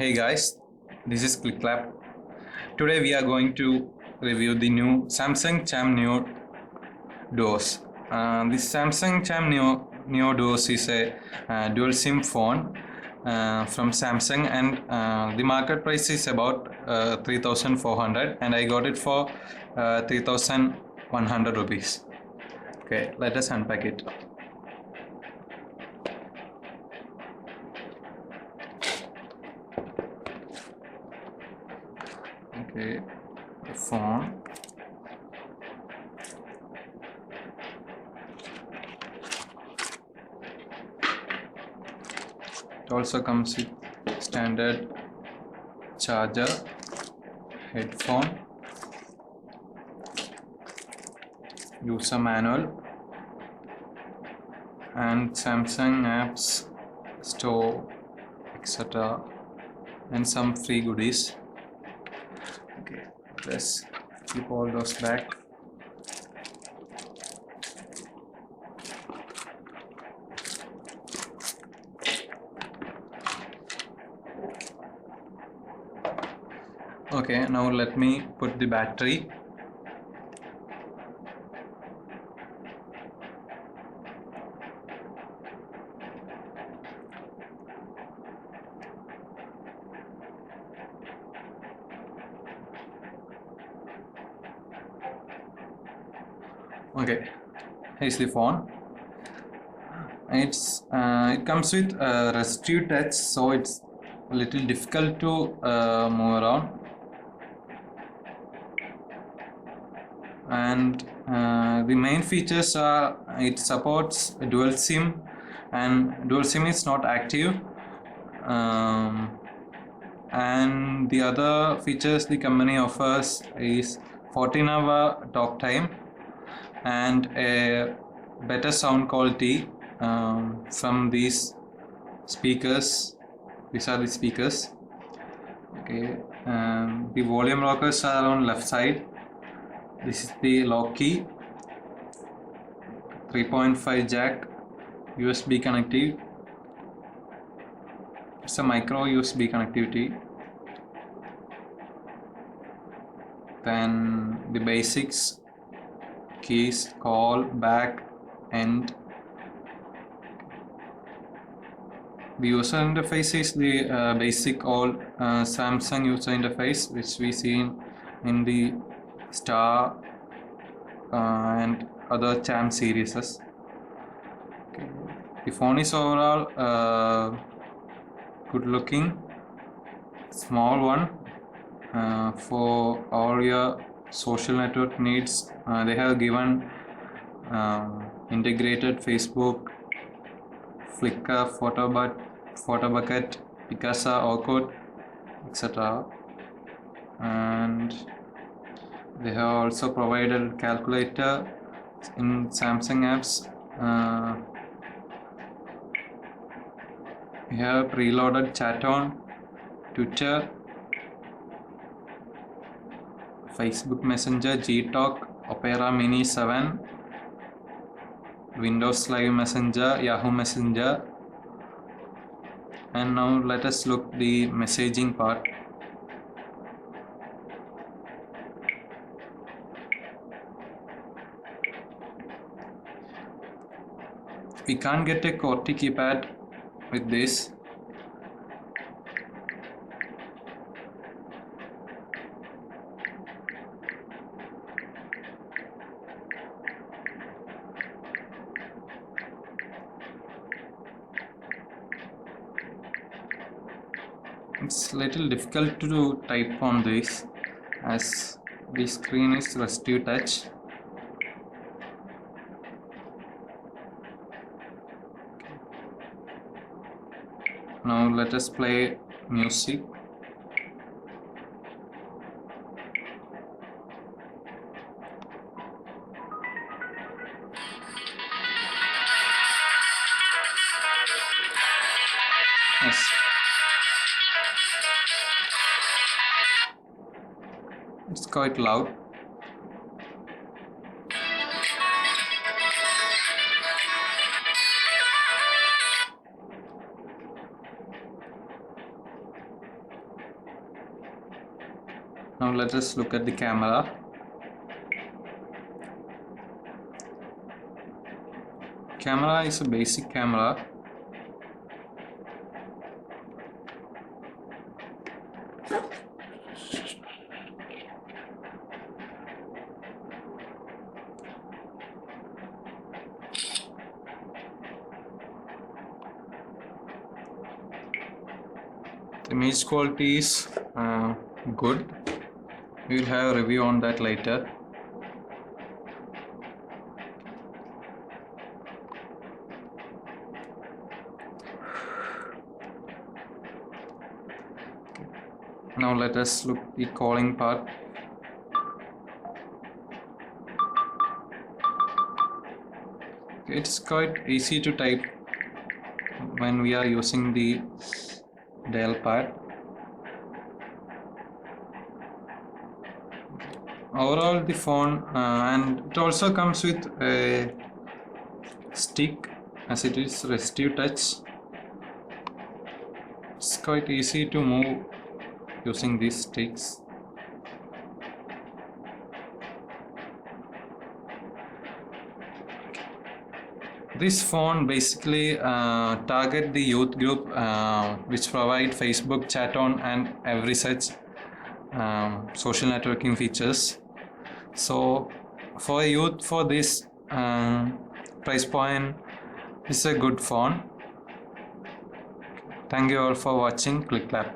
Hey guys, this is ClickLab. Today we are going to review the new Samsung Cham Neo Duos. This Samsung Cham Neo Duos is a dual SIM phone from Samsung, and the market price is about 3,400, and I got it for 3,100 rupees. Okay, let us unpack it. Okay, the phone. It also comes with standard charger, headphone, user manual, and Samsung apps, store, etc., and some free goodies. Okay, let's keep all those back. Okay, now let me put the battery. Okay, here's the phone. It comes with rescue touch, so it's a little difficult to move around. And the main features are it supports dual SIM, and dual SIM is not active. And the other features the company offers is 14-hour talk time and a better sound quality from these speakers. These are the speakers. Okay, the volume rockers are on left side. This is the lock key, 3.5 jack, USB connective. It's a micro USB connectivity. Then the basics: keys, call, back, end. The user interface is the basic all Samsung user interface, which we see in the Star and other Cham series. Okay. The phone is overall good looking, small one for all your social network needs. They have given integrated Facebook, Flickr, Photobucket, Picasa, Orkut, etc. And they have also provided calculator in Samsung apps. We have preloaded chat on Twitter, Facebook Messenger, Gtalk, Opera Mini 7, Windows Live Messenger, Yahoo Messenger. And now let us look the messaging part. We can't get a QWERTY keypad with this. It's little difficult to type on this as the screen is rescue touch. Now let us play music. Yes. It's quite loud. Now let us look at the camera. Camera is a basic camera. The image quality is good. We will have a review on that later. Now let us look at the calling part. It's quite easy to type when we are using the dial pad. Overall, the phone and it also comes with a stick, as it is resistive touch. It's quite easy to move using these sticks. This phone basically target the youth group which provide Facebook chat on and every such social networking features. So for youth, for this price point, is a good phone. Thank you all for watching ClickLab.